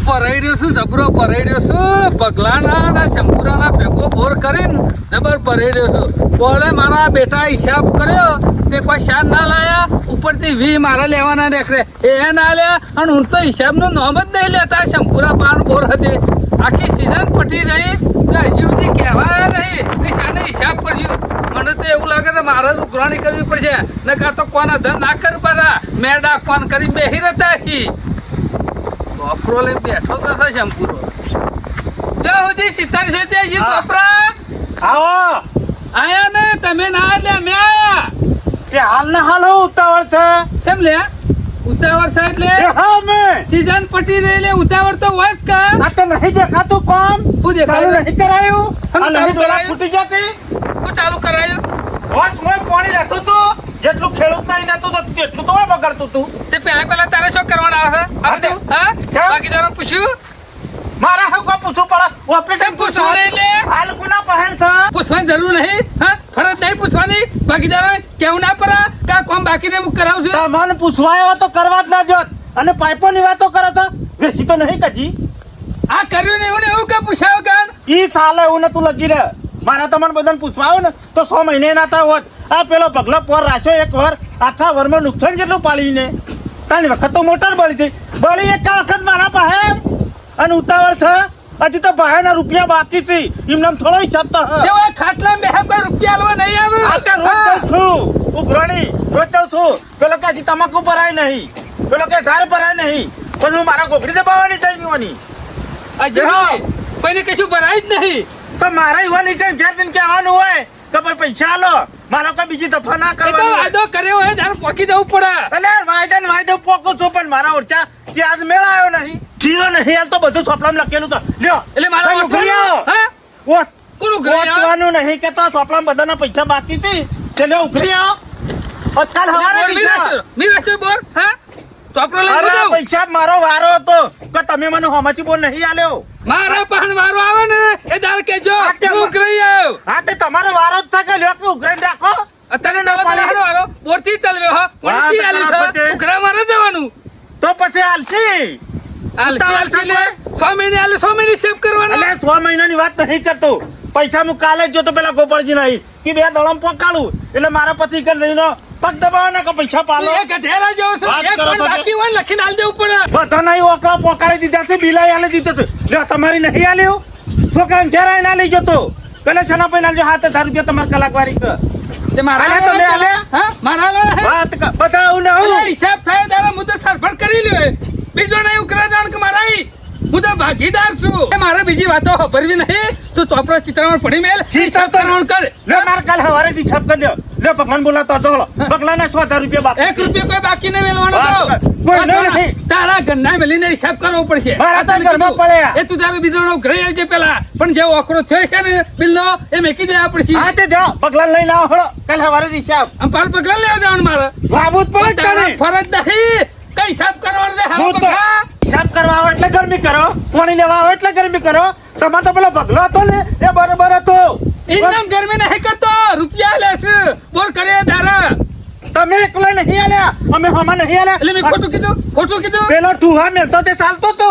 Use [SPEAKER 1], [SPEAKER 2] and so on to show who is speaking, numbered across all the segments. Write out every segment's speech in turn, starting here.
[SPEAKER 1] પરાઈ રહ્યો છું, જબરો પરાઈ રહ્યો છું. પગલાના ના શંભુરાના ભેગો બોર કરીને જબર પરાઈ રહ્યો છું. બોલે મારા બેટા હિસાબ કર્યો તે કોઈ શાન ના લાયા, ઉપરથી 20 મારા લેવાના રેખરે એ ના લ્યા. અને હું તો હિસાબનું નામ જ નહીં લેતા. શંભુરા પાન બોર હતી, આખી સીઝન પટી રહી તો હજી સુધી કહેવાય નહીં કે શાને હિસાબ કર્યો. મને તો એવું લાગે છે મારે ઉઘરાણી કરવી પડશે, ને કાં તો કોના ધન ના કરી પડ્યા મેડા કોન કરી બેહી રહેતા. ચોપરો લઈને બેઠો તો છે શંભુરો. જ્યાં સુધી 70 છે હજી ચોપરા
[SPEAKER 2] આવો
[SPEAKER 1] આયા ને તમે ના એટલે અમે આયા.
[SPEAKER 2] તે હાલ ના હાલ હું ઉતાવળ છે
[SPEAKER 1] કેમ લે ઉતાવળ છે એટલે
[SPEAKER 2] હા મેં
[SPEAKER 1] સીઝન પટી રહી લે ઉતાવળ તો હોય જ કા.
[SPEAKER 2] આ તો નહીં દેખાતું કામ
[SPEAKER 1] શું દેખાય?
[SPEAKER 2] ચાલુ નહીં કરાયું
[SPEAKER 1] ચાલુ
[SPEAKER 2] આ નહીં
[SPEAKER 1] કરાયું?
[SPEAKER 2] ફૂટી જતી
[SPEAKER 1] શું ચાલુ કરાયું?
[SPEAKER 2] બસ મોય પાણી રહેતું તું જેટલું ખેડૂત નહીં નતું તો તેટલું તો બગાડતું તું
[SPEAKER 1] તે પેલા તારે શું કરવાનું આવે છે આ બધું? હા
[SPEAKER 2] કેમ?
[SPEAKER 1] બાકીદારો પૂછ્યું?
[SPEAKER 2] મારા હું કો પૂછવું પડે ઓપરેશન
[SPEAKER 1] પૂછવું નહીં લે.
[SPEAKER 2] હાલ ગુના પહેન છે
[SPEAKER 1] પૂછવાની જરૂર નહીં. હા ફરજ નહીં પૂછવાની. બાકીદારો કેવું ના પડે કા કોમ બાકી ને હું કરાવું છું.
[SPEAKER 2] તમને પૂછવા આવ્યો તો કરવા જ ના જોત અને પાઇપોની વાતો કરો તો વેચી તો નહીં કજી
[SPEAKER 1] આ કર્યું ને એવું ને એવું કે પૂછાયો કાન.
[SPEAKER 2] ઈ સાલે એવું નતું લગી રહે મારા તમને બધાને પૂછવા આવે ને તો 100 મહિને ના થાય હોત. આ પેલો પગલો પોર રાખ્યો એક વાર આખા વરમાં નુકસાન જેટલું પાડીને 3 વખત તો મોટર બળી હતી. બળી એક વખત મારા પાસે અને ઉતાવળ છે હજી તો ભાઈના રૂપિયા બાકી છે એમને થોડો હિસાબ તો હે.
[SPEAKER 1] તેઓ ખાટલા મેં કોઈ રૂપિયા આલવા નહીં આવે.
[SPEAKER 2] આ તો રોજ જાઉં છું ઉઘરાણી રોજ જાઉં છું. પેલો કે હજી તમાકુ ભરાય નહીં, પેલો કે ઝાડ ભરાય નહીં, પણ હું મારા ગોભરી દબાવવાની થઈ ગઈ.
[SPEAKER 1] આ જરી કોઈને કશું ભરાય જ નહીં.
[SPEAKER 2] તો મારા યુવાની કઈ ઘેર જઈને કહેવાનું હોય કે ભાઈ પૈસા આલો મારો કઈ બીજી દફા ના
[SPEAKER 1] એ તો
[SPEAKER 2] કરવાની.
[SPEAKER 1] વાયદો કર્યો હોય ત્યારે પોકી જવું પડે.
[SPEAKER 2] એટલે વાયદો પોકું છું પણ મારા ઓરચા ત્યાં આજ મેળ આવ્યો નહીં. જીરો નહીં હાલ તો બધું સોપલામાં લખેલું તો લ્યો
[SPEAKER 1] એટલે મારા
[SPEAKER 2] તમે ઉઘરી આવો.
[SPEAKER 1] હા કોનું ઘરે આવો?
[SPEAKER 2] ઓતવાનું નહીં કે તો સોપલામાં બધાના પૈસા બાકી હતી તે લ્યો ઉઘરી આવો. કાલ હવારે દીધા.
[SPEAKER 1] મીરાશો બોર હા ચોપડો લઈ
[SPEAKER 2] અરે
[SPEAKER 1] જાઓ.
[SPEAKER 2] પૈસા મારો વારો હતો કે તમે મને હોમાચી બોલ નહીં આલ્યો.
[SPEAKER 1] મારા પાન વારો આવે ને એ દાળ કેજો
[SPEAKER 2] આ તે
[SPEAKER 1] હું કરી આવ્યો.
[SPEAKER 2] હા તે તમારો વારો જ થાય કે લ્યો કે ઉઘરાઈને રાખો.
[SPEAKER 1] અત્યારે નવા પાણી વારો બોરથી તલવ્યો હો બોરથી
[SPEAKER 2] વાહ,
[SPEAKER 1] આલી
[SPEAKER 2] તમારા
[SPEAKER 1] છે
[SPEAKER 2] પતે.
[SPEAKER 1] ઉખરા મારે જવાનું.
[SPEAKER 2] તો પછી આલસી
[SPEAKER 1] આલસી લે 6 મહિને આલે 6 મહિને સેવ કરવાનો.
[SPEAKER 2] એટલે 6 મહિનાની વાત નહીં કરતો. પૈસા હું કાલે જ જો તો પેલા ગોપાળજી નહીં કે 2 દળમ પકાડું એટલે મારા પતિ કર લઈને પગ દબાવવાના કે પૈસા પાલો.
[SPEAKER 1] એ ગધેડા જેવો છે.
[SPEAKER 2] વાત
[SPEAKER 1] એક
[SPEAKER 2] કરો
[SPEAKER 1] પણ
[SPEAKER 2] તો
[SPEAKER 1] બાકી હોય ને લખીને આલી દેવું પડે.
[SPEAKER 2] બધા નહીં ઓકળા પોકાડી દીધા છે બિલાઈ આલી દીધો છે. લ્યો તમારી નહીં આલ્યો છોકરાને ઘેર આવીને આલી જતો પેલા છના પૈને આલજો 7000 રૂપિયા તમારે કલાકવારી છે.
[SPEAKER 1] તે મારા
[SPEAKER 2] આલે તમે આલે?
[SPEAKER 1] હા મારા વાળા હે.
[SPEAKER 2] વાત બધા આવું ને
[SPEAKER 1] અરે
[SPEAKER 2] આવું.
[SPEAKER 1] હિસાબ થાય તારે હું તો સરફળ કરી લ્યો. બીજો નહીં ઉકરા જાણ કે મારા ઈ. હું તો ભાગીદાર છું. એ મારે બીજી વાતો ખબરવી નહીં. તું ચોપડો ચિત્રામાં પડી મેલ હિસાબ કરવાનું કર.
[SPEAKER 2] લે મારે કાલ હવારે થી છપ કરી દો. લે પગલાને બોલાતો દોડો પગલાના 1000 રૂપિયા બાકી.
[SPEAKER 1] 1 રૂપિયો કોઈ બાકી નહીં મેળવાનો
[SPEAKER 2] વાત
[SPEAKER 1] તો.
[SPEAKER 2] કર. કોઈ નહીં.
[SPEAKER 1] તારા ઘરના મેલીને હિસાબ કરવો પડશે.
[SPEAKER 2] મારા તો
[SPEAKER 1] આ તને
[SPEAKER 2] ઘરમાં
[SPEAKER 1] કીધું.
[SPEAKER 2] પડ્યા.
[SPEAKER 1] એ તું તારો બીજો ઘરે આવજે પેલા. પણ જે ઓકરો થયો છે ને બિલનો એ મેકી દેવા પડશે.
[SPEAKER 2] હા તે જાઓ પગલાને લઈને આવો હળો કાલ હવારે થી હિસાબ
[SPEAKER 1] આમ પાર પગલા લેવા જવાનું મારે.
[SPEAKER 2] લાવવું જ પડે
[SPEAKER 1] તારા
[SPEAKER 2] તને.
[SPEAKER 1] ફરજ નહીં. કઈ હિસાબ કરવાનો છે હારો
[SPEAKER 2] હું તો
[SPEAKER 1] પગલા.
[SPEAKER 2] હિસાબ કરવા આવો એટલે ગરમી કરો પાણી લેવા આવો એટલે ગરમી કરો. તમારે તો પેલો ભગલો હતો ને એ બરોબર હતો.
[SPEAKER 1] ઇનામ ગરમી નહીં કરતો રૂપિયા લેશે બોર કરે તારા.
[SPEAKER 2] તમે એકલા નહીં આલ્યા અમે હમા નહીં આલ્યા.
[SPEAKER 1] એટલે મેં ખોટું કીધું
[SPEAKER 2] પેલો ઠુહા મેલતો તે ચાલતો તો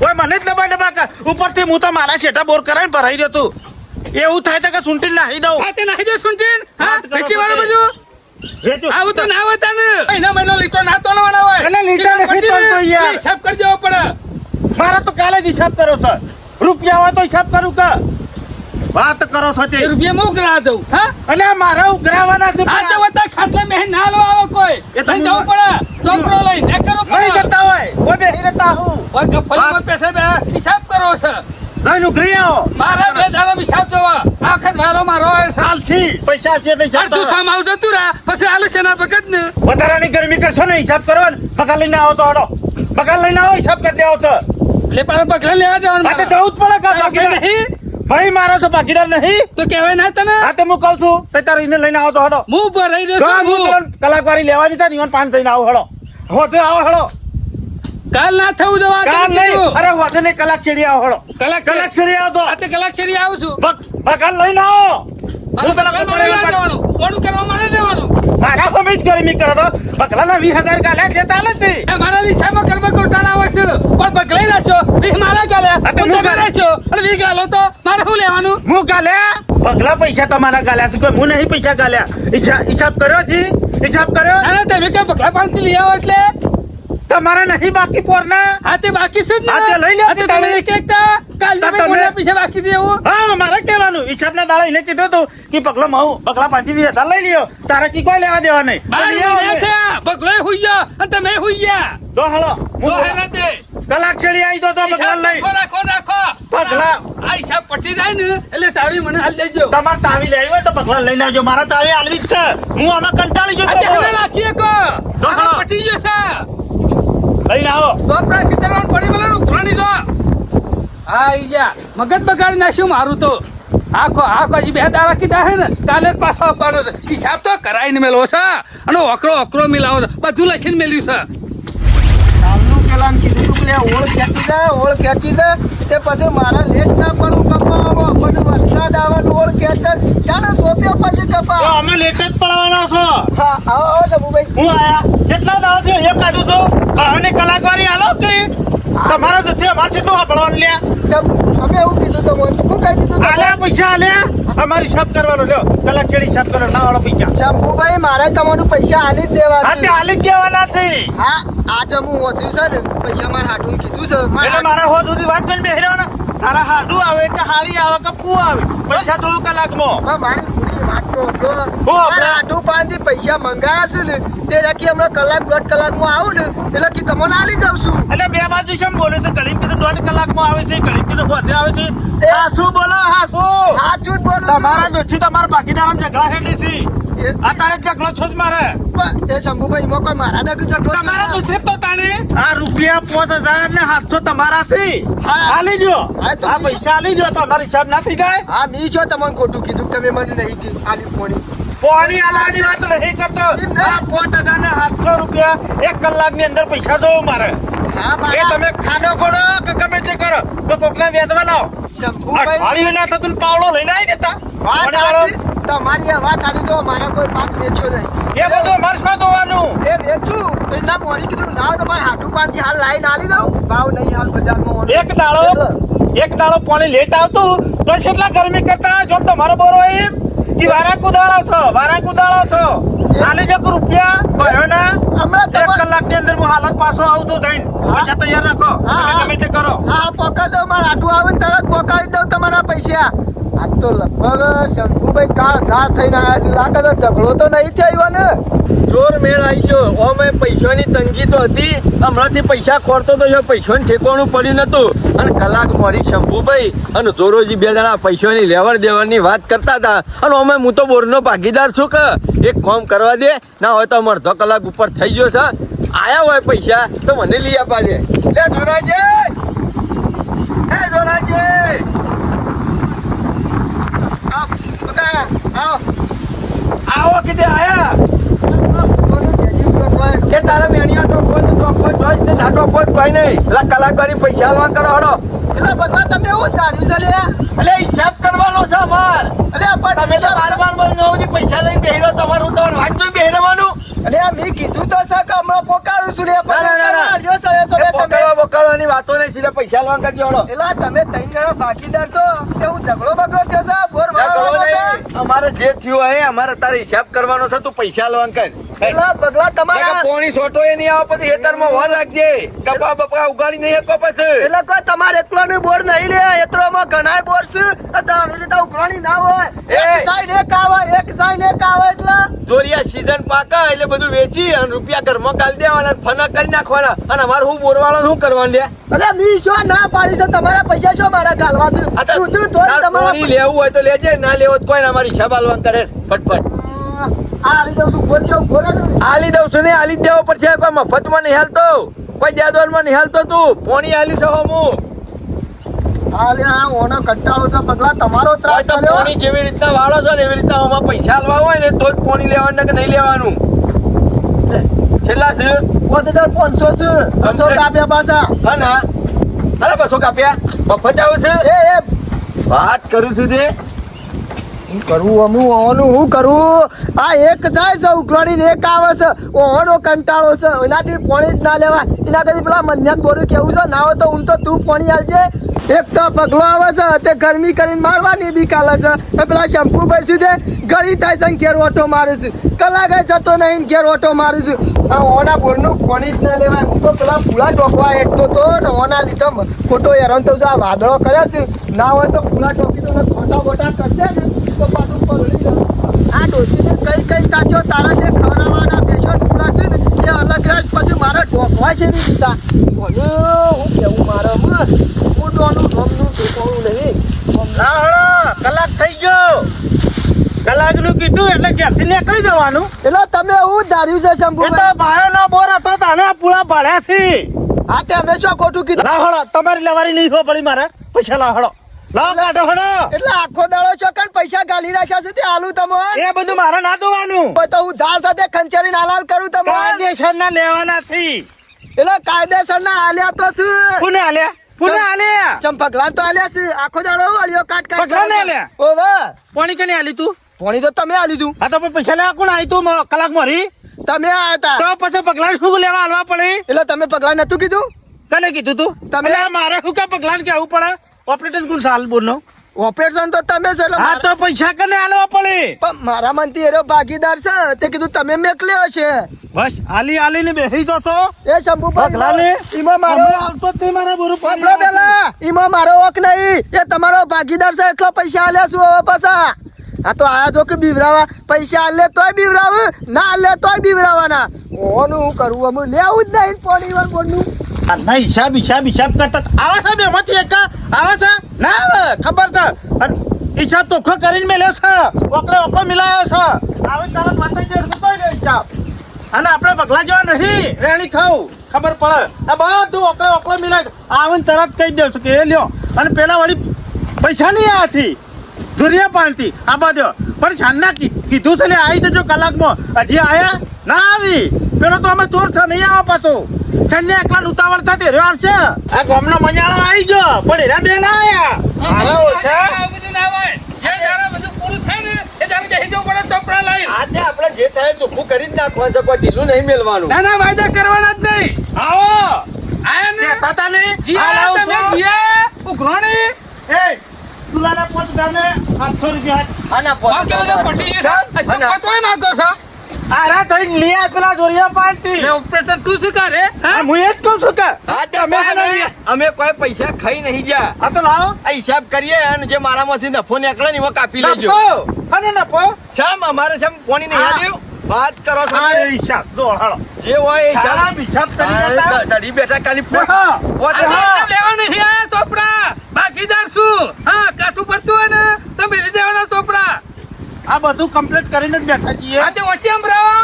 [SPEAKER 2] ઓય મને જ દબા દબા ઉપરથી હું તો મારા શેઠા બોર કરાવીને ભરાઈ રહ્યો તું. એવું થાય તો કે સુંટી નાખી દઉં.
[SPEAKER 1] હા તે નાખી દો સુનતીન. હા
[SPEAKER 2] વાત કરો
[SPEAKER 1] વેચી વાળું
[SPEAKER 2] તમે.
[SPEAKER 1] બધું
[SPEAKER 2] વેચો.
[SPEAKER 1] આવું તો ના હોતા ને. મહિનો લીટર ના તોડવાના હોય.
[SPEAKER 2] એટલે લીટર નથી તોડતો યાર.
[SPEAKER 1] હિસાબ કરી દેવો પડે.
[SPEAKER 2] મારા તો કાલે જ હિસાબ કરો છો રૂપિયા હોય તો હિસાબ કરું કે વાત કરો છો તે
[SPEAKER 1] એ રૂપિયા હું ઉઘરા દઉં. હા
[SPEAKER 2] એટલે મારા ઉઘરાવાના છે
[SPEAKER 1] આ તો વતા ખાટલા મેં ના લો આવો કોઈ.
[SPEAKER 2] એ તો
[SPEAKER 1] નહીં જવું પડે. ચોપડો લઈ ને કરો
[SPEAKER 2] નહીં જતા હોય ઓય બેહી રહેતા હું
[SPEAKER 1] ઓય ગફલીમાં પેઠે બે હિસાબ કરો છે.
[SPEAKER 2] લઈને ઉઘરી આવો.
[SPEAKER 1] મારા બે દાડા હિસાબ જોવા આખત મારો મારો હોય છે.
[SPEAKER 2] ચાલશી પૈસા આપશે એટલે હિસાબ
[SPEAKER 1] તું
[SPEAKER 2] કરો.
[SPEAKER 1] સામ આવતો તું રા પછી આલે છે ના ભગત ને.
[SPEAKER 2] વધારાની ગરમી કરશો ને હિસાબ કરો ને પગાર લઈને આવો તો હડો પગાર લઈને આવો હિસાબ કરી દેવો તો
[SPEAKER 1] એટલે પાછા પગલા લેવા જવાનું.
[SPEAKER 2] આ તો જવું જ પડે કે ભાગીદાર
[SPEAKER 1] નહીં
[SPEAKER 2] ભાઈ મારો તો ભાગીદાર નહીં.
[SPEAKER 1] તો કહેવાય ના તને.
[SPEAKER 2] હા તો હું કહું છું તો તારે એને લઈને આવો તો હડો.
[SPEAKER 1] હું ઉભો રહી
[SPEAKER 2] જો
[SPEAKER 1] રહ્યો
[SPEAKER 2] હું
[SPEAKER 1] છું.
[SPEAKER 2] તમને કલાકવારી લેવાની છે ને ઈવન 5 થઈને આવો હડો. હોતે આવો હડો.
[SPEAKER 1] કાલ ના થવું જવા
[SPEAKER 2] કાલ નહીં અરે હોતે ને કલાક છેડી આવો હડો.
[SPEAKER 1] કલાક
[SPEAKER 2] કલાક છેડી આવો તો
[SPEAKER 1] આ તે કલાક શેરી આવું છું.
[SPEAKER 2] પગાર લઈને આવો.
[SPEAKER 1] મારે
[SPEAKER 2] પેલા
[SPEAKER 1] પગાર
[SPEAKER 2] કપડાં
[SPEAKER 1] મળે
[SPEAKER 2] લેવા
[SPEAKER 1] જવાનું. કોનું કરવા મળે જવાનું.
[SPEAKER 2] મારા તમે જ ગરમી કરો તો પગલાના 20,000 ગાલ્યા છે ચાલે છે.
[SPEAKER 1] એ મારા લીછામાં કરવા ગોટાળા આવે છે પણ પગલાઈ ના રાખ્યો 20 મારા ગાલ્યા
[SPEAKER 2] આ તો
[SPEAKER 1] હું
[SPEAKER 2] હું
[SPEAKER 1] તમે
[SPEAKER 2] ગાલ્યા.
[SPEAKER 1] રાખ્યો અને 20 ગાલો તો મારે શું લેવાનું
[SPEAKER 2] હું ગાલ્યા પગલા પૈસા તમારા ગાલ્યા છે કોઈ હું નહીં પૈસા ગાલ્યા હિસાબ કર્યો જી હિસાબ કર્યો
[SPEAKER 1] અને તમે કે પગલા પાંચથી લઈ આવો એટલે
[SPEAKER 2] તમારા નહીં બાકી પોરના
[SPEAKER 1] હા તે બાકી છે જ ને
[SPEAKER 2] હા, તે લઈ લો
[SPEAKER 1] હા, તે તમે
[SPEAKER 2] તમે.
[SPEAKER 1] એક કાલ
[SPEAKER 2] તો
[SPEAKER 1] તમે
[SPEAKER 2] તમે-
[SPEAKER 1] કોના પૈસા બાકી છે એવું
[SPEAKER 2] હા મારે કહેવાનું હિસાબના દાડા એને કીધું હતું કે પગલા 5,000 લઈ લ્યો તારા કી કોઈ લેવા દેવા નહીં
[SPEAKER 1] બાર
[SPEAKER 2] લઈ આવો
[SPEAKER 1] મહિના
[SPEAKER 2] ને.
[SPEAKER 1] થયા બગલોય હુઈ ગયો અને તમે હુઈ ગયા
[SPEAKER 2] જો હાલો
[SPEAKER 1] તો હેરા તે
[SPEAKER 2] કલાક છેડી આવી તો પગલા
[SPEAKER 1] હિસાબ
[SPEAKER 2] લઈ
[SPEAKER 1] રાખો
[SPEAKER 2] પગલા.
[SPEAKER 1] આ હિસાબ પટી જાય ને એટલે ચાવી મને હાલ દેજો
[SPEAKER 2] તમારે ચાવી લેવી હોય તો પગલા લઈને આવજો મારા ચાવી આલવી જ છે હું આમાં કંટાળી ગયો
[SPEAKER 1] આજે
[SPEAKER 2] છું.
[SPEAKER 1] હવે રાખીએ કો
[SPEAKER 2] હા.
[SPEAKER 1] આ પટી ગયો છે
[SPEAKER 2] લઈને આવો
[SPEAKER 1] તો પ્રા ચિત્રણ પડી મને ઉઘરાણી દો હા ઈ જા મગજ બગાડી નાખ્યું મારું તો આખો હજી 2 દાડા કીધા હે ને કાલે જ પાછો આપવાનો છે હિસાબ તો કરાઈને મેલો છે અને ઓકરો મિલાવો છે બધું લખીને મેલ્યું છે
[SPEAKER 3] કાલનું પેલા કીધું તું કે ઓળ ખેંચી દે તે પછી મારા લેટ ના પડું કપાવામાં પછી વરસાદ આવવાનું ઓળ ખેંચર શાને સોંપ્યો પછી
[SPEAKER 2] તો
[SPEAKER 3] કપા
[SPEAKER 2] અમે લેટ જ પડવાના છો
[SPEAKER 3] હા આવો શંભુભાઈ
[SPEAKER 2] હું આયા કેટલા દાડા થયો એક કાઢું છું હવે કલાક વાળી આલો કે તમારા તો થયો મારે કેટલું પડવાનું લ્યા
[SPEAKER 3] ચમ અમે એવું કીધું તો હું કઈ કીધું
[SPEAKER 2] આલ્યા પૈસા આલ્યા અમારી હિસાબ કરવાનો લ્યો કલાક છેડી હિસાબ કરો ના વાળો પૈસા
[SPEAKER 3] શંભુભાઈ મારે તમારું પૈસા આલી જ દેવા
[SPEAKER 2] હા તે આલી જ દેવાના છે
[SPEAKER 3] હા આજે હું વધ્યું છે ને પૈસા મારે હાટું કીધું છે
[SPEAKER 2] એટલે મારા હો સુધી વાત કરીને બેહી રહેવાના તારા હાડું આવે કે હારી આવે કે ફૂ આવે પૈસા તો કલાકમાં
[SPEAKER 3] મારી પૂરી વાત તો હતો.
[SPEAKER 2] આપણે?
[SPEAKER 3] મારા હાટું પાંચથી પૈસા મંગાયા છે ને તે રાખી હમણાં કલાક 2 કલાકમાં આવું ને એટલે કે તમને આલી જાઉં છું
[SPEAKER 2] એટલે બે બાજુ શેમ બોલે છે ઘડી કીધું 1.5 કલાકમાં આવે છે ઘડી કીધું વધે આવે છે
[SPEAKER 3] એ-
[SPEAKER 2] હા શું બોલો હા શું
[SPEAKER 3] સાચું જ બોલું છું.
[SPEAKER 2] તમારા દોસ્તી તમારા બાકીદાર ઝઘડા હેડી છે
[SPEAKER 3] એ-
[SPEAKER 2] આ તારે ઝઘડો છો જ મારે
[SPEAKER 3] પણ એ શંભુભાઈ એમાં કોઈ મારા દગી ઝઘડો
[SPEAKER 2] તમારા
[SPEAKER 3] ના.
[SPEAKER 2] દોસ્તી તો તાણે આ રૂપિયા 5,000 ને 700 તમારા છે
[SPEAKER 3] હા.
[SPEAKER 2] આલી જો
[SPEAKER 3] હા, તો
[SPEAKER 2] આ પૈસા આલી જો તો અમારો હિસાબ ના થઈ જાય
[SPEAKER 3] હા મી છો તમને ખોટું કીધું કે તમે મને નહીં કીધું આલી ફોની
[SPEAKER 2] પોણી આલાની વાત નહીં કરતો
[SPEAKER 3] એમ નહીં.
[SPEAKER 2] આ 5,000 ને 700 રૂપિયા 1 કલાકની અંદર પૈસા દો મારે
[SPEAKER 3] હા
[SPEAKER 2] એ
[SPEAKER 3] મારા
[SPEAKER 2] તમે ખાડો ખોડો કે ગમે તે કરો તો કોકના વેદવા લાવો
[SPEAKER 3] શંભુભાઈ
[SPEAKER 2] અઠવાડિયું ના થતું ને પાવડો લઈને આવી દેતા
[SPEAKER 3] વાત
[SPEAKER 2] પોણી વાળો.
[SPEAKER 3] સાચી. તમારી આ વાત આલી તો મારા કોઈ પાક વેચ્યો નહીં
[SPEAKER 2] એ બધું અમારે શું જોવાનું
[SPEAKER 3] એ વેચું એના મોરી કીધું લાવ તમારે હાટું પાંચથી હાલ લાઈન આલી દઉં ભાવ નહીં હાલ બજારમાં
[SPEAKER 2] એક દાડો પાણી લેટ આવતું તો કેટલા ગરમી કરતા જો તમારો બોરો એમ કે વારા કુદાળો છો આલી જક રૂપિયા ભયો ના
[SPEAKER 3] હમણાં
[SPEAKER 2] 1
[SPEAKER 3] તમારે
[SPEAKER 2] કલાકની અંદર હું હાલત પાછો આવું છું થઈને પૈસા તૈયાર રાખો
[SPEAKER 3] હા, હા.
[SPEAKER 2] તમે ગમે તે કરો
[SPEAKER 3] હા પકડ દો મારા હાટું આવે ને તરત પકડી દઉં તમારા પૈસા આજ તો લગભગ શંભુભાઈ કાળ ઝાડ થઈને આવ્યા છે લાગે તો ઝઘડો તો નહીં થયો ને
[SPEAKER 4] જોર મેળ આવી ગયો ઓમે પૈસાની તંગી તો હતી હમણાંથી પૈસા ખોરતો તો જો પૈસાનું ઠેકાણું પડ્યું નતું અને કલાક મોરી શંભુભાઈ અને દોરોજી 2 જણા પૈસાની લેવડ દેવડની વાત કરતા હતા અને ઓમે હું તો બોરનો ભાગીદાર છું કે એક કામ કરવા દે ના હોય તો અમારે 2 કલાક ઉપર થઈ ગયો છે આયા હોય પૈસા તો મને લઈ આપવા દે લે જોરાજી હે જોરાજી
[SPEAKER 2] આવો કીધે આયા
[SPEAKER 4] કે તારા મેણિયા તો કોઈ તે નાટો કોઈ નહીં એટલે કલાકારી પૈસા આલવા કરો હડો
[SPEAKER 3] એટલે બધા તમે એવું ધાર્યું છે લે
[SPEAKER 4] એટલે હિસાબ કરવાનો છે અમાર
[SPEAKER 3] એટલે પણ
[SPEAKER 4] તમે તો બાર સુધી પૈસા લઈને બેહી રહ્યો તમારું તમારું વાત જોઈ બેહી રહેવાનું
[SPEAKER 3] અરે આ મેં કીધું તો છે કે હમણાં પોકારું છું લે
[SPEAKER 4] ના, ના, ના.
[SPEAKER 3] જો સળે સળે તમે
[SPEAKER 4] પોકારવા બોકારવાની વાતો નહીં સીધા પૈસા લેવા કરજો હડો
[SPEAKER 3] એલા તમે 3 જણા ભાગીદાર છો તે હું ઝઘડો બગડો થયો છે બોર મારવાનો છે
[SPEAKER 4] અમારે જે થયું હોય અમારે તારે હિસાબ કરવાનો છે તું પૈસા લેવાનું કર
[SPEAKER 3] એલા પગલા તમારા
[SPEAKER 4] પોણી સોટો એ નહીં આવે પછી હેતરમાં વર રાખજે કપા બપા ઉગાડી નહીં શકો પછી
[SPEAKER 3] એટલે કોઈ તમારે એકલોનું બોર નહીં લે એત્રોમાં ઘણાય બોર છે આવી રીતે ઉઘરાણી ના હોય એક સાઈડ એક આવે એટલે
[SPEAKER 4] દોરિયા સીઝન પાકા એટલે બધું વેચી અને રૂપિયા ઘરમાં કાઢી દેવાના અને ફના કરી નાખવાના અને અમારે હું બોરવાળો શું કરવાનું લે
[SPEAKER 3] અરે મી શું ના પાડી છે તમારા પૈસા શું મારા ગાલવા છે
[SPEAKER 4] આ તો
[SPEAKER 3] તું ધોરી
[SPEAKER 4] તાર
[SPEAKER 3] તમારા
[SPEAKER 4] પોણી લેવું હોય તો લેજે ના લેવો તો કોઈ ના અમારી હિસાબ આલવાનું કરે ફટફટ
[SPEAKER 3] આ લીધો છું બોર જેવું બોરાનું
[SPEAKER 4] આલી દઉં છું ને આલી જ દેવો પડશે કોઈ મફતમાં નહીં હાલતો કોઈ દેદવાનમાં નહીં હાલતો તું પોણી આલી છો હું
[SPEAKER 3] આલે આ ઓનો કંટાળો છે પગલા તમારો ત્રાસ
[SPEAKER 4] હોય તો
[SPEAKER 3] ચાલ્યો
[SPEAKER 4] પોણી જેવી રીતના વાળો છો ને એવી રીતના આમાં પૈસા આલવા હોય ને તો જ પોણી લેવાનું કે નહીં લેવાનું કેટલા છે
[SPEAKER 3] 5500 છે 200 કાપ્યા પાછા
[SPEAKER 4] હા ના અરે 200 કાપ્યા મફત આવું છે
[SPEAKER 3] એ
[SPEAKER 4] વાત કરું છું તે
[SPEAKER 3] હું કરવું અમું ઓનું હું કરું આ એક જાય છે ઉઘરાણીને એક આવે છે ઓનો કંટાળો છે એનાથી પાણી જ ના લેવાય એના કદી પેલા મન્યાન બોરું કેવું છે ના હોય તો હું તો તું પાણી આલજે એક તો પગલો આવે છે તે ગરમી કરીને મારવાની બી કાલે છે એ પેલા શેમ્પુ બેસી દે ગળી થાય છે ને ઘેર ઓટો મારે છે કલાકે જતો નહીં ઘેર ઓટો મારે છે આ ઓના બોરનું પાણી જ ના લેવાય હું તો પેલા ફૂલા ટોકવા એકતો તો ને ઓના લીધે ખોટો હેરાન થયું છે આ વાદળો કર્યા છે ના હોય તો ફૂલા ટોકી તો ખોટા બોટા કરશે ને તો પાછું પલળી જાય આ ડોસીને કઈ કઈ સાચો તારા જે ખવડાવવાના પેશન્ટ ફૂલા છે ને એ અલગ રાજ પછી મારે ટોકવા છે નહીં દીધા બોલો હું કેવું મારે હું દોનું રમનું ટોકવું નહીં
[SPEAKER 2] કલાક થઈ ગયો કલાકનું કીધું એટલે ઘેરથી નીકળી જવાનું
[SPEAKER 3] એટલે તમે એવું ધાર્યું છે શંભુ
[SPEAKER 2] એ તો ભાઈઓનો બોર હતો તને આ પૂળા પાડ્યા છે
[SPEAKER 3] હા તે અમે શું ખોટું કીધું
[SPEAKER 2] લાહડો તમારી લેવાની નહીં હો પડી મારે પૈસા લાહડો લાવ કાઢો હડો
[SPEAKER 3] એટલે આખો દાડો ચોકન પૈસા ગાલી રાખ્યા છે તે આલુ તમને
[SPEAKER 2] એ બધું મારે ના દોવાનું
[SPEAKER 3] તો હું ધાર સાથે ખંચેરી નાલાલ કરું તમને
[SPEAKER 2] કાયદેસર ના લેવાના છે
[SPEAKER 3] એટલે કાયદેસર ના આલ્યા તો શું
[SPEAKER 2] કોને આલ્યા કોને આલ્યા
[SPEAKER 3] ચંપકલાલ તો આલ્યા છે આખો દાડો અળિયો કાટ કાટ
[SPEAKER 2] પગલાને આલ્યા?
[SPEAKER 3] ઓવે
[SPEAKER 2] પાણી કને આલી તું
[SPEAKER 3] પોણી તો તમે આલી તું
[SPEAKER 2] આ તો પછી પૈસા લેવા કોણ આવી તું કલાક મારી
[SPEAKER 3] તમે આયા હતા
[SPEAKER 2] તો પછી પગલા શું લેવા આલવા પડે
[SPEAKER 3] એટલે તમે પગલા નતું કીધું
[SPEAKER 2] તને કીધું તું
[SPEAKER 3] તમે-
[SPEAKER 2] એટલે મારે શું કા પગલા ને કેવું પડે ઓપરેટર કોણ સાલ બોલનો
[SPEAKER 3] ઓપરેશન તો તમે છે એટલે
[SPEAKER 2] હા
[SPEAKER 3] મારા-
[SPEAKER 2] તો પૈસા કને આલવા પડે
[SPEAKER 3] પણ મારા મનથી એનો ભાગીદાર છે તે કીધું તમે મેકલ્યો છે
[SPEAKER 2] બસ આલી આલી ને બેસી તો છો
[SPEAKER 3] એ શંભુભાઈ
[SPEAKER 2] પગલાને
[SPEAKER 3] ઈમાં મારો
[SPEAKER 2] હમણાં આવતો જ નહીં મારા બરું
[SPEAKER 3] પકડો પેલા ઈમાં મારો હક નહીં એ તમારો ભાગીદાર છે એટલો પૈસા આલ્યા છું હવે પાછા આ તો આયા જો કે બીવરાવા પૈસા આલે તોય બીવરાવ ના આલે તોય બીવરાવાના ઓનું હું કરવું અમે લેવું જ નહીં પાણી વાળ બોલનું
[SPEAKER 2] ના હિસાબ કરતા આવે છે બે માંથી એક આવે છે ના આવે ખબર છે અને હિસાબ તો ખો કરીને મેલ્યો છે ઓકળો મિલાયો છે આવે તારા માથે જે રૂપિયો લે હિસાબ અને આપણે પગલા જેવા નહીં રેણી ખાવ ખબર પડે આ બધું ઓકળો મિલાય આવે ને તરત કહી દઉં છું કે એ લ્યો અને પેલા વળી પૈસા નહીં આથી ધુરિયા પાણથી આ બાજુ પણ છાનના કીધું છે ને આવી જજો કલાકમાં હજી આયા ના આવી પેલો તો અમે ચોર છે નહીં આવા પાછો છન્ને એકલા ઉતાવળ સાથે રહ્યો આવશે આ ગામનો મજાળો આવી ગયો પણ એના બે ના આયા મારા ઓછા
[SPEAKER 1] આ બધું ના હોય જે જ્યારે બધું પૂરું થાય ને એ ત્યારે જઈ જવું પડે ચોપડા લઈ
[SPEAKER 4] આજે આપણે જે થાય ચોખ્ખું કરી જ નાખવા છે કોઈ ઢીલું નહીં મેળવાનું
[SPEAKER 1] ના ના વાયદા કરવાના જ નહીં
[SPEAKER 2] આવો
[SPEAKER 1] આયા ને
[SPEAKER 2] કહેતા તા ને
[SPEAKER 1] જીયા તમે જીયા ઉઘરાણી
[SPEAKER 2] એ તુલાના પોત ગામે 700 રૂપિયા
[SPEAKER 4] આના
[SPEAKER 1] આ કે બધું પટી ગયું છે આ તો કોઈ માંગો છો
[SPEAKER 2] આરા થઈ લીયા પેલા જોરિયા પાડતી
[SPEAKER 1] ને ઓપરેટર તું શું કરે હા
[SPEAKER 2] હું એ જ કહું છું કે
[SPEAKER 4] હા તે અમે કોઈ પૈસા ખાઈ નહીં ગયા
[SPEAKER 2] આ તો લાવો
[SPEAKER 4] આ હિસાબ કરીએ અને જે મારામાંથી નફો નીકળે ને એમાં કાપી લેજો
[SPEAKER 2] નફો અને નફો
[SPEAKER 4] શમ અમારે શમ કોની નહીં આલ્યું વાત કરો છો
[SPEAKER 2] આ
[SPEAKER 4] તે?
[SPEAKER 2] હિસાબ જો હાલો
[SPEAKER 4] જે હોય એ
[SPEAKER 2] સારા
[SPEAKER 4] હિસાબ
[SPEAKER 2] હિસાબ કરી લેતા
[SPEAKER 4] ચડી બેઠા ખાલી
[SPEAKER 2] દેખો
[SPEAKER 1] લેવા નહીં આયા ચોપડા બાકીદાર શું હા કાઠું પડતું હોય ને તો મેલી દેવાના ચોપડા
[SPEAKER 2] આ બધું કમ્પ્લીટ કરીને જ બેઠા છીએ
[SPEAKER 1] આ તે ઓછી અંભરાવો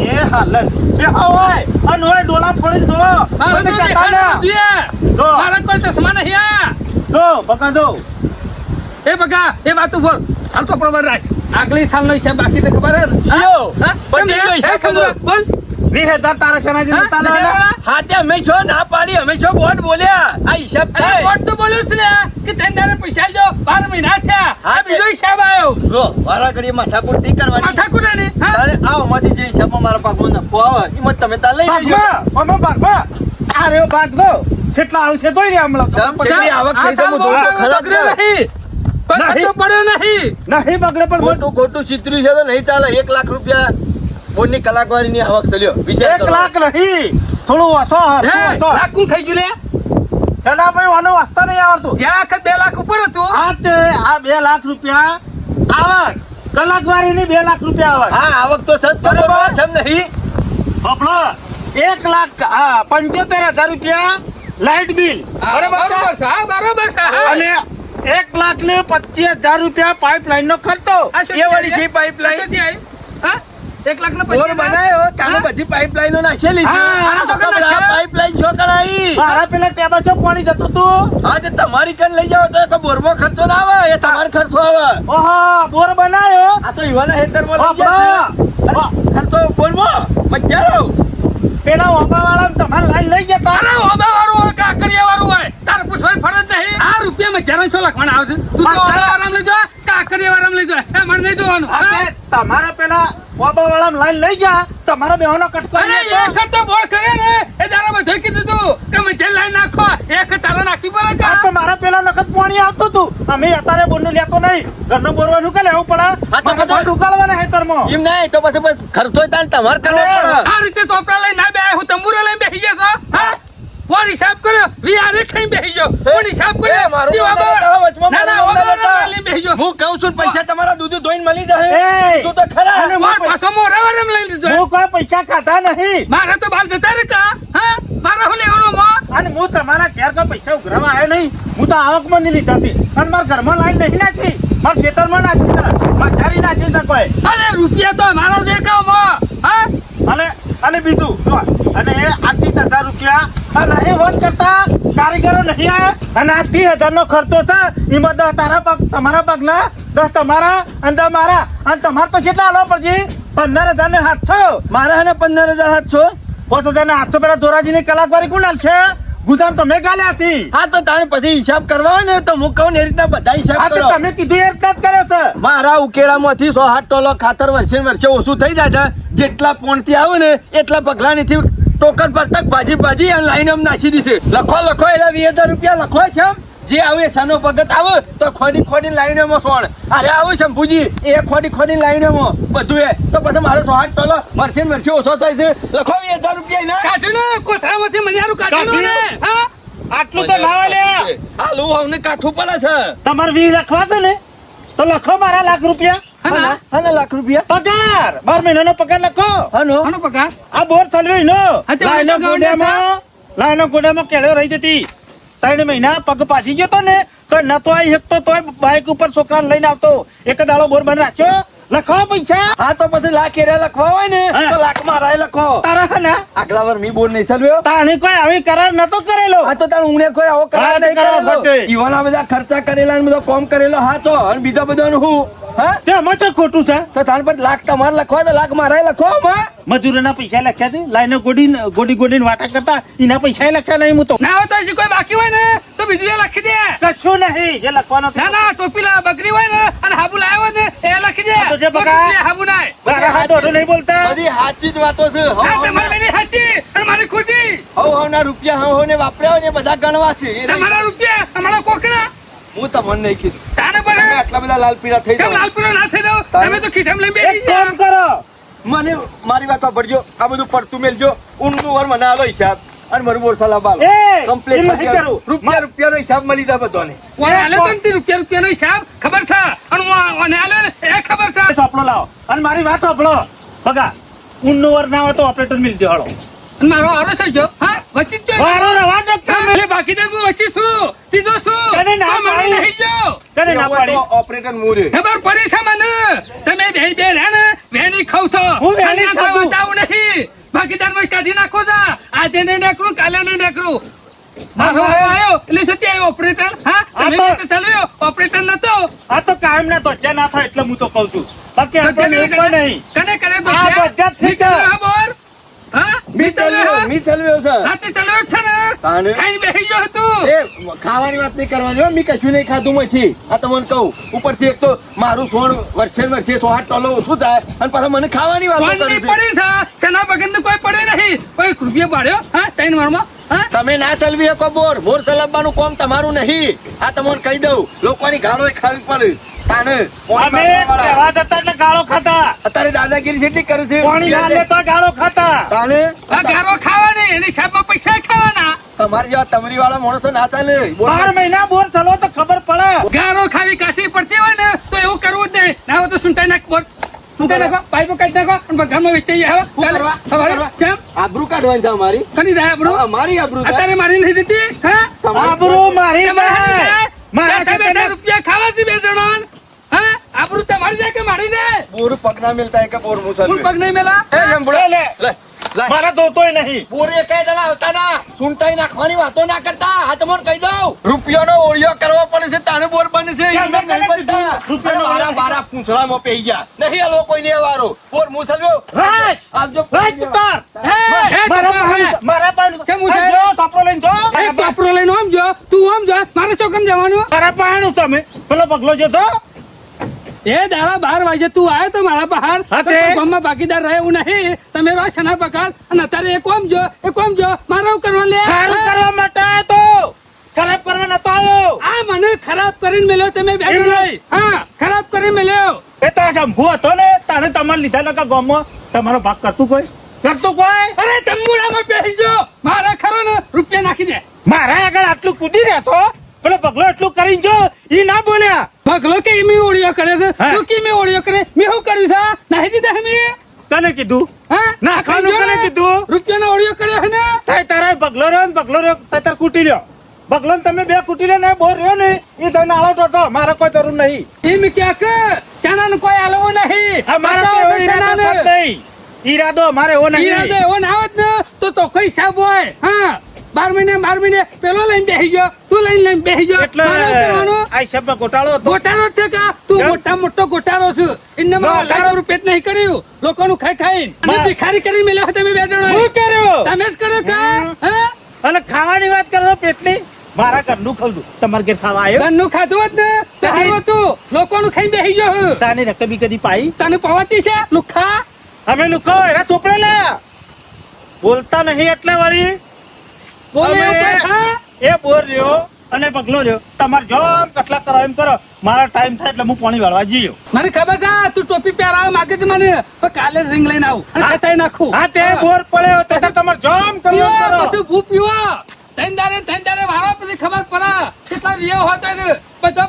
[SPEAKER 2] એ હાલત એ હોય અને ઓય ડોલા ફોડી દો
[SPEAKER 1] મારું તો
[SPEAKER 2] મને કહેતા
[SPEAKER 1] દેખાડવાનું
[SPEAKER 2] ના.
[SPEAKER 1] જોઈએ.
[SPEAKER 2] જો.
[SPEAKER 1] મારા કોઈ ચશ્મા નહીં આયા
[SPEAKER 2] જો બકા જો
[SPEAKER 1] એ બગા એ વાતું બોલ હાલ તો બરોબર રાખ આગલી સાલનો હિસાબ બાકી તો ખબર હે ને? હા?
[SPEAKER 4] લ્યો.
[SPEAKER 1] હા?
[SPEAKER 4] બધી
[SPEAKER 1] કેમ?
[SPEAKER 4] હિસાબ
[SPEAKER 1] હે,
[SPEAKER 4] ખબર.
[SPEAKER 1] બોલ
[SPEAKER 2] 20,000 તારા શેનાજી
[SPEAKER 1] હા?
[SPEAKER 2] નતા લેવાના?
[SPEAKER 1] લેવાના?
[SPEAKER 4] હા તે અમે છો ના પાડી અમે છો બોટ બોલ્યા આ હિસાબ
[SPEAKER 1] અરે
[SPEAKER 4] થાય
[SPEAKER 1] વોટ તો બોલ્યું છે ને કે ત્રણ દાડે પૈસા આલજો 12 મહિના થયા
[SPEAKER 4] હા,
[SPEAKER 1] આ બીજો હિસાબ આવ્યો
[SPEAKER 4] જો વારા ઘડીએ માથાકૂટ નહીં કરવાની
[SPEAKER 1] માથા કુટાને હા
[SPEAKER 4] તારે આવો માંથી જે હિસાબમાં મારા પાકમાં નફો આવે એમાં તમે તાર લઈ લેજો
[SPEAKER 2] ભાગમાં, અમે ભાગમાં. આ રહ્યો ભાગ દો કેટલા આવશે તોય ને હમણાં
[SPEAKER 4] ચમ કેટલી આવક થઈ છે હું જોઉં તો ખરા જ
[SPEAKER 1] બગડ્યો
[SPEAKER 4] ને.
[SPEAKER 1] નહીં કોઈ
[SPEAKER 2] નહીં.
[SPEAKER 1] ખર્ચો પડ્યો નહીં
[SPEAKER 2] નહીં બગડે પણ
[SPEAKER 4] ખોટું ખોટું ચિત્ર્યું છે તો નહીં ચાલે 1 લાખ રૂપિયા બોર્ડની કલાકવારીની આવક થયો વિચાર
[SPEAKER 2] 1
[SPEAKER 4] કરો.
[SPEAKER 2] લાખ નહીં થોડું ઓછો
[SPEAKER 1] હે
[SPEAKER 2] ઓછો.
[SPEAKER 1] લાખું થઈ ગયું લે
[SPEAKER 2] એના ભાઈ આનો વાસ્તા નહીં આવડતું
[SPEAKER 1] જ્યાં વખત 2 લાખ ઉપર હતું
[SPEAKER 2] આ તે આ 2 લાખ રૂપિયા આવક કલાકવારીની 2 લાખ રૂપિયા આવક
[SPEAKER 4] હા આવક તો છે જ તો
[SPEAKER 2] બરાબર.
[SPEAKER 4] બરોબર છે એમ નહીં
[SPEAKER 2] આપણો 1 લાખ 75,000 રૂપિયા લાઇટ બિલ બરાબર છે?
[SPEAKER 1] બરોબર છે હા બરોબર છે હા.
[SPEAKER 2] અને 1,25,000 રૂપિયા પાઇપલાઇન નો ખર્ચો
[SPEAKER 1] આ શું
[SPEAKER 4] એ વળી
[SPEAKER 1] છે?
[SPEAKER 4] છે pipeline?
[SPEAKER 1] આ શું છે? હા 1 લાખ
[SPEAKER 4] બોર બનાવ્યો કાલે
[SPEAKER 1] હા?
[SPEAKER 4] બધી પાઇપલાઈનો નાખેલી છે
[SPEAKER 2] હા,
[SPEAKER 4] આના
[SPEAKER 1] તો
[SPEAKER 4] છોકરા બધા
[SPEAKER 1] નાખ્યા.
[SPEAKER 4] પાઇપલાઈન છોકરાઈ
[SPEAKER 2] મારા પેલા ટેબા છે પાણી જતું તું
[SPEAKER 4] હા તે તમારી કન લઈ જાવ તો એક બોરમાં ખર્ચો ના આવે એ તમારો ખર્ચો આવે
[SPEAKER 2] ઓહો બોર બનાયો
[SPEAKER 4] આ તો યુવાના હેતરમાં લઈ ગયા
[SPEAKER 2] બાપા
[SPEAKER 4] ખર્ચો બોરમાં મજારો
[SPEAKER 2] પેલા ઓબા વાળા તમારે લાઈન લઈ ગયા
[SPEAKER 1] અરે ઓબા વાળું હોય કાકરિયા વાળું હોય તારે પૂછવાની ફરજ નહીં આ રૂપિયામાં જરા શું લખવાના આવે છે તું તો આરામ લઈ જો કાકરી આરામ લઈ જો એ મને નહીં જોવાનું
[SPEAKER 2] અરે તમારા પેલા વાળા લાઈન લઈ ગયા તમારા બેહોનો કટકો
[SPEAKER 1] અરે એક જ તો બોલ કરે ને એ તારા બધું કીધું તું કે મને લાઈન નાખો એક તારા નાખી પડે
[SPEAKER 2] આ તો મારા પેલા નખત પાણી આવતું હતું અમે અત્યારે બોરનું લેતો નહીં ઘરનું બોરવાનું કે લેવું પડે
[SPEAKER 4] હા તો બધા
[SPEAKER 2] ઉકાળવાના હેતરમાં
[SPEAKER 4] એમ નહીં તો પછી ખર્ચો તાન તમારે કરવો પડે
[SPEAKER 1] આ રીતે ચોપડા લઈને ના બે હું તંબુરો લઈને બેસી જશો હા કોણ હિસાબ કર્યો વિહારે ખાઈ બેસી જાઓ કોણ હિસાબ કર્યો
[SPEAKER 4] મારું
[SPEAKER 1] જીવા
[SPEAKER 4] નામ
[SPEAKER 1] બાબા.
[SPEAKER 4] લેતા વચમાં
[SPEAKER 1] ના ના
[SPEAKER 4] મારું નામ
[SPEAKER 1] વગર
[SPEAKER 4] લેતા.
[SPEAKER 1] લઈને બેસી જાઓ
[SPEAKER 4] હું કહું છું પૈસા તમારા દૂધ ધોઈને મળી જશે
[SPEAKER 2] એ!
[SPEAKER 4] તું તો ખરા
[SPEAKER 2] અને
[SPEAKER 1] કોણ પાછો મોરા વારમ લઈ લીધો
[SPEAKER 2] હું કોઈ પૈસા ખાતા નહીં
[SPEAKER 1] મારે તો બાલ જતા રે કા હા મારે હું લેવાનો માં
[SPEAKER 2] અને હું તમારા ઘેર કોઈ પૈસા ઉઘરાવા આવ્યો નહીં હું તો આવકમાં નહીં લીધા હતી અને મારા ઘરમાં લાઈન નહીં નાખી મારા ખેતરમાં નાખી છે મારા ઘરે નાખી છે કોઈ
[SPEAKER 1] અરે રૂપિયા તો મારો દેખાવ માં હા
[SPEAKER 2] અને બીજું જો, અને એ 30,000 રૂપિયા અને એ વોટ કરતા કારીગરો નહીં આવ્યા અને આ 30,000 નો ખર્ચો છે એમાં 10 તારા પગ તમારા પગના 10 તમારા અને 10 મારા અને તમારે તો કેટલા આલવા પડશે 15,000 ને 700
[SPEAKER 4] મારા હે 15,000 હાથ છો
[SPEAKER 2] 5,000 ને 800 પેલા ધોરાજીની કલાકવારી કોણ આલશે ગુદામ તમે ગાલ્યા હતી
[SPEAKER 4] હા તો તારે પછી હિસાબ કરવા હોય ને તો હું કહું ને એ રીતના બધા
[SPEAKER 2] આ
[SPEAKER 4] હિસાબ
[SPEAKER 2] તો
[SPEAKER 4] કરો
[SPEAKER 2] તમે કીધું એ રીતના જ કર્યો છે
[SPEAKER 4] મારા ઉકેલામાંથી 108 ટોલો ખાતર વર્ષે ને વર્ષે ઓછું થઈ જાય છે જેટલા પોણથી આવે ને એટલા પગલાની ટોકન પર તક ભાજી અને લાઈન આમ નાખી દીધી લખો એટલે 20,000 રૂપિયા લખો છે એમ. જે આવે સાનો ભગત આવે તો ખોડી લાઈનોમાં સોણ અરે આવું શંભુજી એ ખોડી લાઈનોમાં બધું એ તો પછી મારો 108 ટોલો વર્ષે ને વર્ષે ઓછો થાય છે લખો 20,000 રૂપિયા ના
[SPEAKER 1] કાઢ્યું ને કોથળામાંથી મજારું કાઢ્યું ને હા
[SPEAKER 2] આટલું તો ના લે
[SPEAKER 4] હાલું અમને કાઠું પડે છે
[SPEAKER 2] તમારે 20 લખવા છે ને તો લખો મારા લાખ રૂપિયા
[SPEAKER 4] અને લાખ રૂપિયા
[SPEAKER 2] પગાર 12 મહિનાનો પગાર લખો
[SPEAKER 4] હનો
[SPEAKER 1] આનો પગાર
[SPEAKER 2] આ બોર ચાલ્યો નો
[SPEAKER 1] હા, તે મને તો
[SPEAKER 2] લાઈનો ગોડામાં કેળો રહી જતી 3 મહિના પગ પાછી ગયો તો ને તો નતો આવી શકતો તોય બાઇક ઉપર છોકરાને લઈને આવતો એક દાડો બોર બન રાખ્યો લખો પૈસા
[SPEAKER 4] હા તો પછી લાખ એરિયા લખવા હોય ને
[SPEAKER 2] હા.
[SPEAKER 4] તો લાખ મારા લખો
[SPEAKER 2] તારા હે ને
[SPEAKER 4] આગલા વાર મી બોર નહીં ચાલ્યો
[SPEAKER 2] તાણી કોઈ આવી કરાર નતો કરેલો
[SPEAKER 4] આ તો તાર ઊંઘને કોઈ આવો કરાર
[SPEAKER 2] હા,
[SPEAKER 4] નહીં
[SPEAKER 2] કરાર
[SPEAKER 4] કરેલો
[SPEAKER 2] ફટે.
[SPEAKER 4] ઈવાના બધા ખર્ચા કરેલા ને બધો કોમ કરેલો હા તો અને બીજા બધાનું હું હા
[SPEAKER 2] તે આમાં શું ખોટું છે
[SPEAKER 4] તો તાર પર લાખ તમારે લખવા તો લાખ મારા લખો માં
[SPEAKER 2] મજૂરોના પૈસા લખ્યા છે લાઈનો ગોડી વાટા કરતા એના પૈસા લખ્યા નહીં હું તો
[SPEAKER 1] ના હોય તો હજી કોઈ બાકી હોય ને તો બીજું એ લખી દે
[SPEAKER 2] કશું નહીં જે લખવાનો
[SPEAKER 1] ના ના ટોપીલા બકરી હોય ને અને હાબુ લાવ્યો હોય ને એ લખી દે
[SPEAKER 2] હા, તો જે બકા-
[SPEAKER 1] કોઈ રૂપિયા હાબુ નાય
[SPEAKER 2] મારા હાથ ઓઢો નહીં બોલતા
[SPEAKER 4] બધી સાચી જ વાતો છે
[SPEAKER 1] આ તમારી બેની સાચી અને મારી ખોટી
[SPEAKER 4] હવ ના રૂપિયા હવ ને વાપર્યા હોય ને બધા ગણવા છે એ રહી.
[SPEAKER 1] તમારા રૂપિયા અમારા કોકના
[SPEAKER 4] હું તમને નહીં કીધું
[SPEAKER 1] તાને
[SPEAKER 4] તમે
[SPEAKER 1] બને
[SPEAKER 4] આટલા બધા લાલ પીળા થઈ
[SPEAKER 1] કેમ
[SPEAKER 4] જાવ
[SPEAKER 1] લાલપુરો ના થઈ જાવ તમે તો ખિસ્સામાં લઈને બેસી
[SPEAKER 2] એક કામ
[SPEAKER 1] જાઓ
[SPEAKER 2] કરો
[SPEAKER 4] મને મારી વાત સાંભળજો આ બધું પડતું મેલજો ઊંડનું વર મને આલો હિસાબ અને મારું બોર સલાહ બાલ
[SPEAKER 2] એ,
[SPEAKER 4] કમ્પ્લીટ
[SPEAKER 2] એમ નહીં કરું.
[SPEAKER 4] રૂપિયાનો હિસાબ મળી જાય બધાને
[SPEAKER 1] ઓય આલે તો ને તે રૂપિયાનો હિસાબ ખબર છે અને ઓને આલે ને એ ખબર છે
[SPEAKER 2] સોપડો લાવો અને મારી વાત સાંભળો બગા ઊનનો વર ના હોય તો ઓપરેટર મિલ દેવાળો
[SPEAKER 1] અને મારો આરો છે જો હા વચ્ચે જ
[SPEAKER 2] મારો રવા જ
[SPEAKER 1] હા, એટલે બાકીદાર હું વચ્ચે છું ત્રીજો છું
[SPEAKER 2] તને ના
[SPEAKER 1] તો મારે
[SPEAKER 2] પાડી.
[SPEAKER 1] નહીં જો
[SPEAKER 2] તને ના પાડી
[SPEAKER 4] ઓપરેટર મૂરે
[SPEAKER 1] ખબર પડી છે મને તમે બે રેણ વેણી ખાવ છો
[SPEAKER 2] હું વેણી
[SPEAKER 1] ખાના
[SPEAKER 2] ખાધું.
[SPEAKER 1] ખાવા જાવ નહીં બાકીદાર માં કાઢી નાખો છો આજે નહીં નીકળું કાલે નહીં નીકળું મારો આવ્યો એટલે સત્ય આવ્યો ઓપરેટર હા
[SPEAKER 2] આ
[SPEAKER 1] તમે
[SPEAKER 2] તો-
[SPEAKER 1] તો ચાલ્યો ઓપરેટર નતો
[SPEAKER 2] આ તો કાયમ ના તો જ્યાં ના થાય એટલે હું તો કહું છું બાકી
[SPEAKER 1] તો
[SPEAKER 2] આપણે
[SPEAKER 1] કને
[SPEAKER 2] એક પણ નહીં
[SPEAKER 1] કને કરે તો
[SPEAKER 2] આ બધા જ છે
[SPEAKER 1] મી ચાલ્યો હા બોર હા મી ચાલ્યો હા?
[SPEAKER 4] મી ચાલ્યો છે
[SPEAKER 1] રાતે ચાલ્યો જ છે ને
[SPEAKER 4] તાને?
[SPEAKER 1] ખાઈને બેસી ગયો હતું
[SPEAKER 4] એ ખાવાની વાત નહીં કરવાની હો, મી કશું નહીં ખાધું માંથી આ તમને કહું ઉપરથી એક તો મારું સોણ વર્ષે ને વર્ષે 108 ટોલો ઓછું થાય અને પાછા મને ખાવાની વાતો
[SPEAKER 1] કોણની
[SPEAKER 4] કરી
[SPEAKER 1] પડી છે સેના બગન કોઈ પડે નહીં કોઈ એક રૂપિયો પાડ્યો હા 3 વારમાં હા
[SPEAKER 4] તમે ના ચલવી શકો બોર ચલાવવાનું કામ તમારું નહીં આ તમને કહી દઉં લોકોની ગાળો ખાવી પડે તાને
[SPEAKER 2] અમે કહેવા જતા એટલે ગાળો ખાતા
[SPEAKER 4] અત્યારે દાદાગીરી જેટલી કરે છે
[SPEAKER 2] પાણી ના લે તો ગાળો ખાતા
[SPEAKER 4] તાને
[SPEAKER 1] આ ગારો ખાવાની એની હિસાબમાં પૈસા ખાવાના
[SPEAKER 4] તમારી જેવા તમરી વાળા માણસો ના ચાલે બોર
[SPEAKER 2] 12 મહિના બોર ચલો તો ખબર પડે
[SPEAKER 1] ગારો ખાવી કાઠી પડતી હોય ને તો એવું કરવું જ નહીં ના હોય તો સુંટાઈ નાખ બોલ સુંટાઈ નાખો પાઇપો કાઢી નાખો અને બગામાં વેચાઈ જાય
[SPEAKER 4] શું
[SPEAKER 1] કાલે
[SPEAKER 4] કરવા?
[SPEAKER 1] સવારે
[SPEAKER 4] શું કરવા?
[SPEAKER 1] કેમ
[SPEAKER 4] આબરૂ કાઢવાની છે અમારી
[SPEAKER 1] કરી જાય આપણું
[SPEAKER 4] અમારી આબરૂ છે.
[SPEAKER 1] અત્યારે મારી નહીં દીધી હા
[SPEAKER 2] આબરૂ મારી
[SPEAKER 1] તમારી
[SPEAKER 2] જાય.
[SPEAKER 1] જાય.
[SPEAKER 2] મારા
[SPEAKER 1] બેઠા બેઠા
[SPEAKER 2] ખેતરના-
[SPEAKER 1] રૂપિયા ખાવા છે બે જણો હા આબરૂ તમારી જાય કે મારી જાય
[SPEAKER 4] બોર પગ ના મિલતા હે કે બોર મુસલ
[SPEAKER 1] ફૂલ પગ નહીં મેલા
[SPEAKER 4] એ જંબુડા
[SPEAKER 2] લે, લે.
[SPEAKER 4] લે
[SPEAKER 2] મારા દોતોય નહીં
[SPEAKER 4] બોરે કઈ દડા આવતા ના સુંટાઈ નાખવાની વાતો ના કરતા આ તમને કહી દઉં રૂપિયાનો ઓળિયો કરવો પડે છે તાણે બોર બને છે
[SPEAKER 2] કેમ
[SPEAKER 4] એમને નહીં
[SPEAKER 2] તમે
[SPEAKER 4] બનતા.
[SPEAKER 2] રૂપિયાનો
[SPEAKER 4] અને મારા
[SPEAKER 2] ઓળિયો
[SPEAKER 4] બારા પૂંછડામાં પેઈ ગયા નહીં આ લોકો ને વારો બોર મુસલ્યો
[SPEAKER 2] રાસ
[SPEAKER 4] આવજો
[SPEAKER 2] રાસ ઉતાર.
[SPEAKER 1] હે
[SPEAKER 2] મારા પણ
[SPEAKER 1] કેમ ઉતાર?
[SPEAKER 2] જો, સાપો લઈને જો.
[SPEAKER 1] એક પાપરો લઈને આમ જો તું આમ જો મારે શું
[SPEAKER 2] તારા પાણું તમે પેલો પગલો જતો
[SPEAKER 1] એ દાડા 12 વાગે તું આવ્યો તો મારા બહાર
[SPEAKER 2] હા
[SPEAKER 1] તો
[SPEAKER 2] તે?
[SPEAKER 1] કોઈ ગામમાં ભાગીદાર રહે એવું નહીં તમે રો શના પગાર અને અત્યારે એ કોમ જો મારો કરવા લે
[SPEAKER 2] સારું
[SPEAKER 1] હા?
[SPEAKER 2] કરવા માટે આયો તો ખરાબ કરવા નતો આવ્યો
[SPEAKER 1] આ મને ખરાબ કરીને મેલ્યો તમે બે
[SPEAKER 2] એમ
[SPEAKER 1] જણાએ. હા ખરાબ કરીને મેલ્યો
[SPEAKER 2] એ તો શંભુ હતો ને તાણે તમારે લીધા નકા ગામમાં તમારો ભાગ કરતું કોઈ
[SPEAKER 1] અરે તંબુરામાં બેસી જો મારા ખરો ને રૂપિયા નાખી દે
[SPEAKER 2] મારા આગળ આટલું કૂદી રહ્યા છો પેલો પગલો એટલું કરીને જો ઈ ના બોલ્યા
[SPEAKER 1] ભગલો કે મી ઓળિયો કરે છે
[SPEAKER 2] હા.
[SPEAKER 1] તું કે મી ઓળિયો કરે મેં શું કર્યું છે નાહી દીધા મે
[SPEAKER 2] તને કીધું
[SPEAKER 1] હા
[SPEAKER 2] નાખવાનું કોને કીધું?
[SPEAKER 1] રૂપિયાનો ઓળિયો કર્યો છે ને
[SPEAKER 2] થાય તારા બગલો રહ્યો ને બગલો રહ્યો તાર કૂટી રહ્યો બગલો ને તમે બે કૂટી રહ્યો ને બોર રહ્યો ને એ તો નાળો ટોટો મારે કોઈ જરૂર નહીં
[SPEAKER 1] એમ ક્યાં કે ચાના ને કોઈ આલવો નહીં
[SPEAKER 2] આ મારા
[SPEAKER 1] બતાવો
[SPEAKER 2] તો
[SPEAKER 1] તો
[SPEAKER 2] ઈરાદો
[SPEAKER 1] ચાનાને.
[SPEAKER 2] થત નહીં ઈરાદો મારે એવો
[SPEAKER 1] ઈરાદો
[SPEAKER 2] નહીં
[SPEAKER 1] એવો ના હોત ને તો કોઈ હિસાબ હોય હા 12 મહિને પેલો લઈને બેસી ગયો તું લઈને બેસી ગયો
[SPEAKER 2] એટલે
[SPEAKER 1] મારે શું કરવાનું
[SPEAKER 2] આ હિસાબમાં ગોટાળો હતો
[SPEAKER 1] ગોટાળો જ છે કા તું
[SPEAKER 2] કેમ?
[SPEAKER 1] મોટા મોટો ગોટાળો છું એને
[SPEAKER 2] ગોટાળો?
[SPEAKER 1] લાખો રૂપિયા જ નહીં કર્યું લોકોનું ખાઈ ખાઈને અને
[SPEAKER 2] બા-
[SPEAKER 1] ભિખારી કરી મેલ્યો તમે બે જણા
[SPEAKER 2] હું કર્યો
[SPEAKER 1] તમે જ કર્યો કા
[SPEAKER 2] હમ.
[SPEAKER 1] હા
[SPEAKER 2] અને ખાવાની વાત કરો પેટની મારા ઘરનું ખાવડું તમારે ઘેર ખાવા આવ્યો
[SPEAKER 1] ઘરનું ખાધું હોત ને તો સારું હતું લોકોનું ખાઈને બેસી ગયો હું.
[SPEAKER 2] સાની રકબી કદી પાઈ
[SPEAKER 1] તને પવાતી છે લુખા
[SPEAKER 2] અમે લુકો એના ચોપડે લે બોલતા નહીં એટલે વળી
[SPEAKER 1] બોલે
[SPEAKER 2] અમે-
[SPEAKER 1] એવું કઈ હા
[SPEAKER 2] એ બોર રહ્યો અને પગલો રહ્યો તમારે જોમ કટલા કરો એમ કરો મારા ટાઈમ થાય એટલે હું પાણી વાળવા જઈયો
[SPEAKER 1] મને ખબર છે તું ટોપી પહેરાવા માંગે છે મને તો કાલે રિંગ લઈને આવું અને
[SPEAKER 2] હા.
[SPEAKER 1] ખેંચાઈ નાખું
[SPEAKER 2] હા તે બોર પડ્યો તો તમારે જોમ કરો એમ
[SPEAKER 1] પીવો
[SPEAKER 2] કરો
[SPEAKER 1] પછી ભૂ પીવો તૈન દારે વાળો પછી ખબર પડે કેટલા વિયો હોતો ને બધો